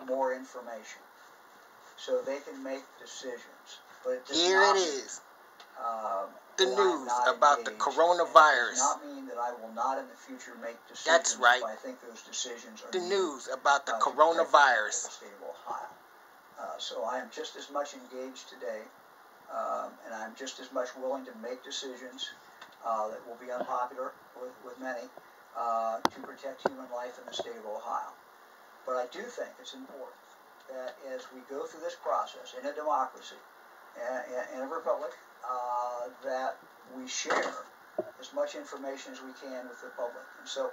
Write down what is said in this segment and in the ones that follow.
more information so they can make decisions. But it does Here not it mean, is. The news not about the engaged, coronavirus. it does not mean that I will not in the future make decisions. That's right. If I think those decisions are the needed, news about the to coronavirus. the state of Ohio. So I am just as much engaged today, and I'm just as much willing to make decisions that will be unpopular with many to protect human life in the state of Ohio. But I do think it's important that as we go through this process in a democracy, in a republic, that we share as much information as we can with the public. And so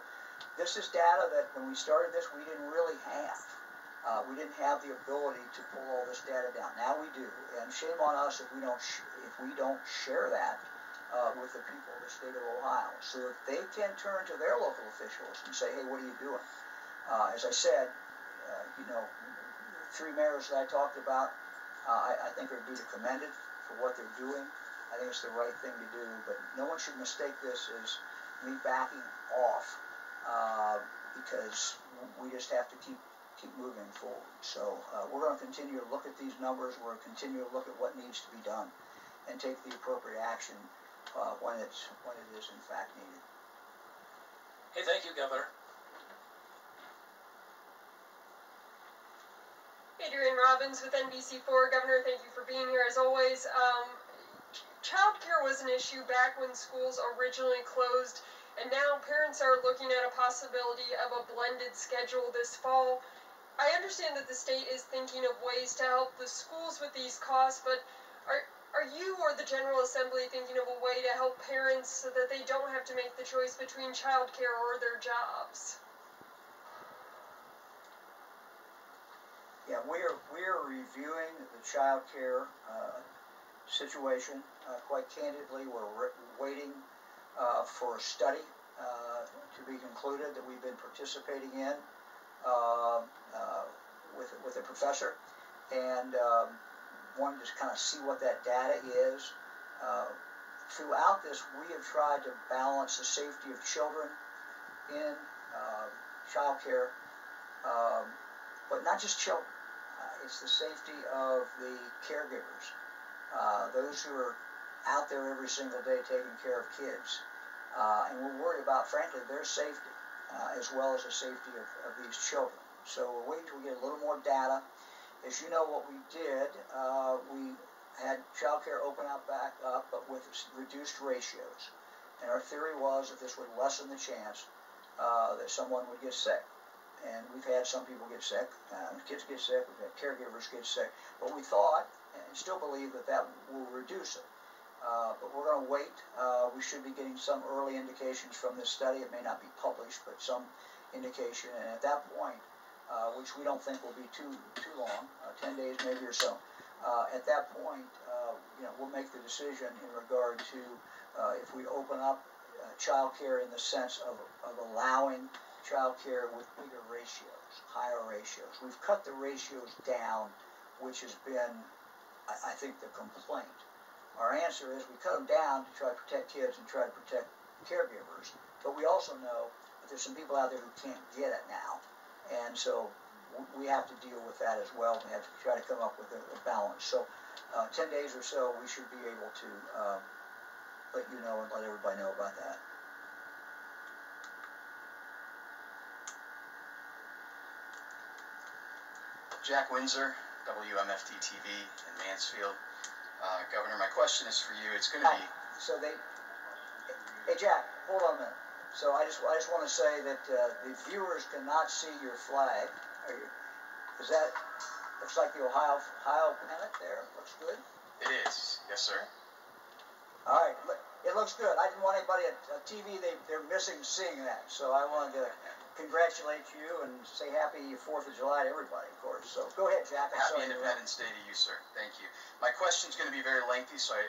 this is data that when we started this, we didn't really have. We didn't have the ability to pull all this data down. Now we do, and shame on us if we don't share that with the people of the state of Ohio, so that they can turn to their local officials and say, "Hey, what are you doing?" As I said, the 3 mayors that I talked about, I think are duly commended for what they're doing. I think it's the right thing to do, but no one should mistake this as me backing off because we just have to keep moving forward. So we're going to continue to look at these numbers. We're going to continue to look at what needs to be done and take the appropriate action when it is in fact needed. Hey, thank you, Governor. Adrienne Robbins with NBC4. Governor, thank you for being here as always. Child care was an issue back when schools originally closed, and now parents are looking at a possibility of a blended schedule this fall. I understand that the state is thinking of ways to help the schools with these costs, but are you or the General Assembly thinking of a way to help parents so that they don't have to make the choice between child care or their jobs? Yeah, we are reviewing the child care situation. Quite candidly, we're waiting for a study to be concluded that we've been participating in with a professor, and wanted to kind of see what that data is. Throughout this, we have tried to balance the safety of children in child care, but not just children. It's the safety of the caregivers, those who are out there every single day taking care of kids. And we're worried about, frankly, their safety, as well as the safety of these children. So we're waiting till we get a little more data. As you know, what we did, we had child care open up back up, but with reduced ratios. And our theory was that this would lessen the chance that someone would get sick. And we've had some people get sick, kids get sick, we've had caregivers get sick. But we thought, and still believe, that will reduce it. But we're going to wait. We should be getting some early indications from this study. It may not be published, but some indication. And at that point, which we don't think will be too long, 10 days maybe or so, at that point, we'll make the decision in regard to if we open up child care in the sense of allowing child care with bigger ratios, higher ratios. We've cut the ratios down, which has been, I think, the complaint. Our answer is we cut them down to try to protect kids and try to protect caregivers, but we also know that there's some people out there who can't get it now, and so we have to deal with that as well. We have to try to come up with a balance. So 10 days or so, we should be able to let you know and let everybody know about that. Jack Windsor, WMFD-TV in Mansfield. Governor, my question is for you. It's going to be... So hey Jack, hold on a minute. So I just want to say that the viewers cannot see your flag. Is that, looks like the Ohio pennant there? Looks good? It is, yes sir. All right, it looks good. I didn't want anybody at TV, they're missing seeing that. So I wanted to congratulate you and say happy 4th of July to everybody, of course. So go ahead, Jack. Happy Independence Day to you, sir. Thank you. My question is going to be very lengthy, so I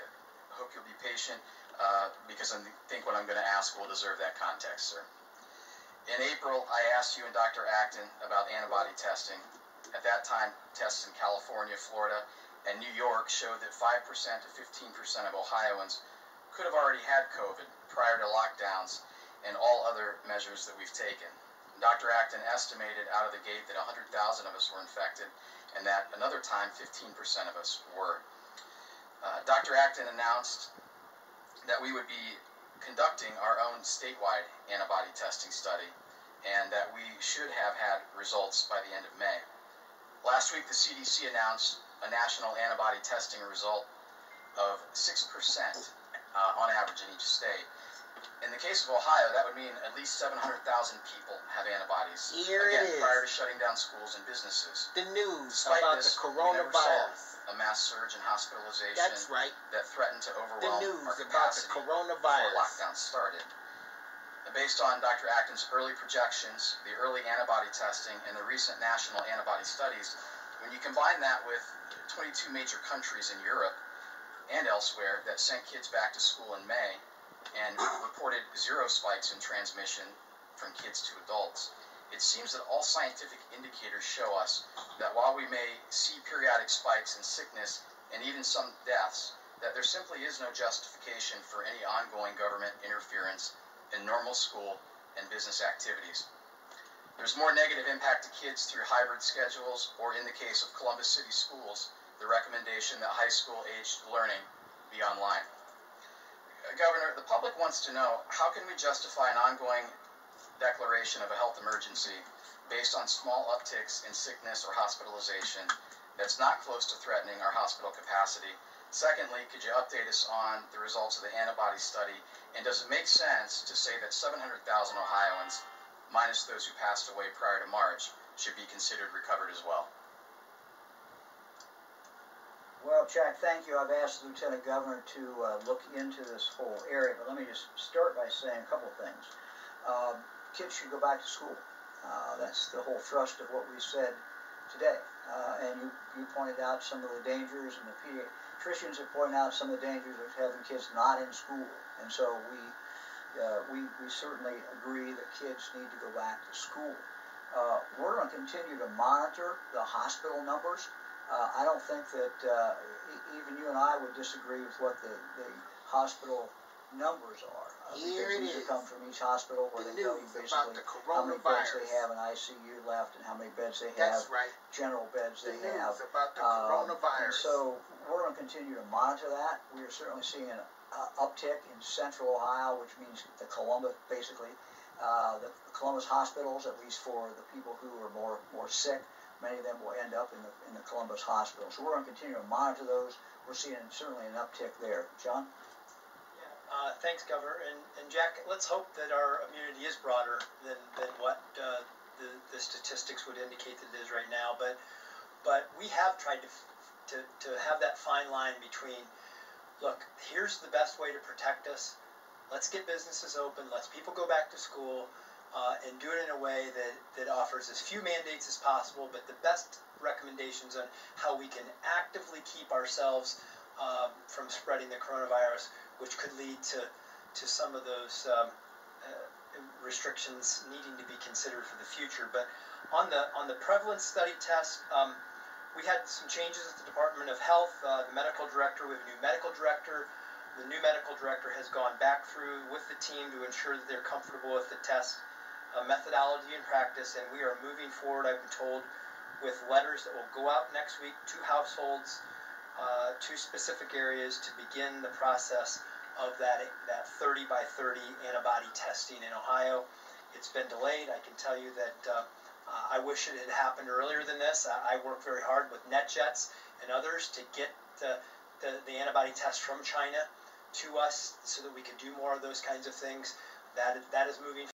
hope you'll be patient, because I think what I'm going to ask will deserve that context, sir. In April, I asked you and Dr. Acton about antibody testing. At that time, tests in California, Florida, and New York showed that 5% to 15% of Ohioans could have already had COVID prior to lockdowns and all other measures that we've taken. Dr. Acton estimated out of the gate that 100,000 of us were infected, and that another time 15% of us were. Dr. Acton announced that we would be conducting our own statewide antibody testing study, and that we should have had results by the end of May. Last week, the CDC announced a national antibody testing result of 6% on average in each state. In the case of Ohio, that would mean at least 700,000 people have antibodies. Here Again, it is. prior to shutting down schools and businesses. The news Despite about this, the we never coronavirus. saw a mass surge in hospitalization That's right. that threatened to The overwhelm news our about the capacity before coronavirus. lockdown started. Based on Dr. Acton's early projections, the early antibody testing, and the recent national antibody studies, when you combine that with 22 major countries in Europe and elsewhere that sent kids back to school in May and reported 0 spikes in transmission from kids to adults, it seems that all scientific indicators show us that while we may see periodic spikes in sickness and even some deaths, that there simply is no justification for any ongoing government interference in normal school and business activities. There's more negative impact to kids through hybrid schedules, or in the case of Columbus City Schools, the recommendation that high school-aged learning be online. Governor, the public wants to know, how can we justify an ongoing declaration of a health emergency based on small upticks in sickness or hospitalization that's not close to threatening our hospital capacity? Secondly, could you update us on the results of the antibody study? And does it make sense to say that 700,000 Ohioans, minus those who passed away prior to March, should be considered recovered as well? Well, Jack, thank you. I've asked the Lieutenant Governor to look into this whole area, but let me just start by saying a couple of things. Kids should go back to school. That's the whole thrust of what we said today. And you pointed out some of the dangers, and the pediatricians have pointed out some of the dangers of having kids not in school. And so we certainly agree that kids need to go back to school. We're going to continue to monitor the hospital numbers. I don't think that even you and I would disagree with what the hospital numbers are. Here it these is. Come from each hospital where The they tell you news basically about the how many beds they coronavirus. have in ICU left and how many beds they That's have, right. general beds The they news have. about the And coronavirus. so we're going to continue to monitor that. We are certainly seeing an uptick in central Ohio, which means the Columbus, basically, the Columbus hospitals, at least for the people who are more sick. Many of them will end up in the Columbus hospital. So we're going to continue to monitor those. We're seeing certainly an uptick there. John? Thanks, Governor. And Jack, let's hope that our immunity is broader than what the statistics would indicate that it is right now. But we have tried to have that fine line between, look, here's the best way to protect us. Let's get businesses open. Let's people go back to school. And do it in a way that offers as few mandates as possible, but the best recommendations on how we can actively keep ourselves from spreading the coronavirus, which could lead to some of those restrictions needing to be considered for the future. But on the prevalence study test, we had some changes at the Department of Health. The medical director, we have a new medical director. The new medical director has gone back through with the team to ensure that they're comfortable with the test methodology and practice, and we are moving forward, I've been told, with letters that will go out next week to households, to specific areas, to begin the process of that 30 by 30 antibody testing in Ohio. It's been delayed. I can tell you that I wish it had happened earlier than this. I worked very hard with NetJets and others to get the antibody test from China to us so that we could do more of those kinds of things. That is moving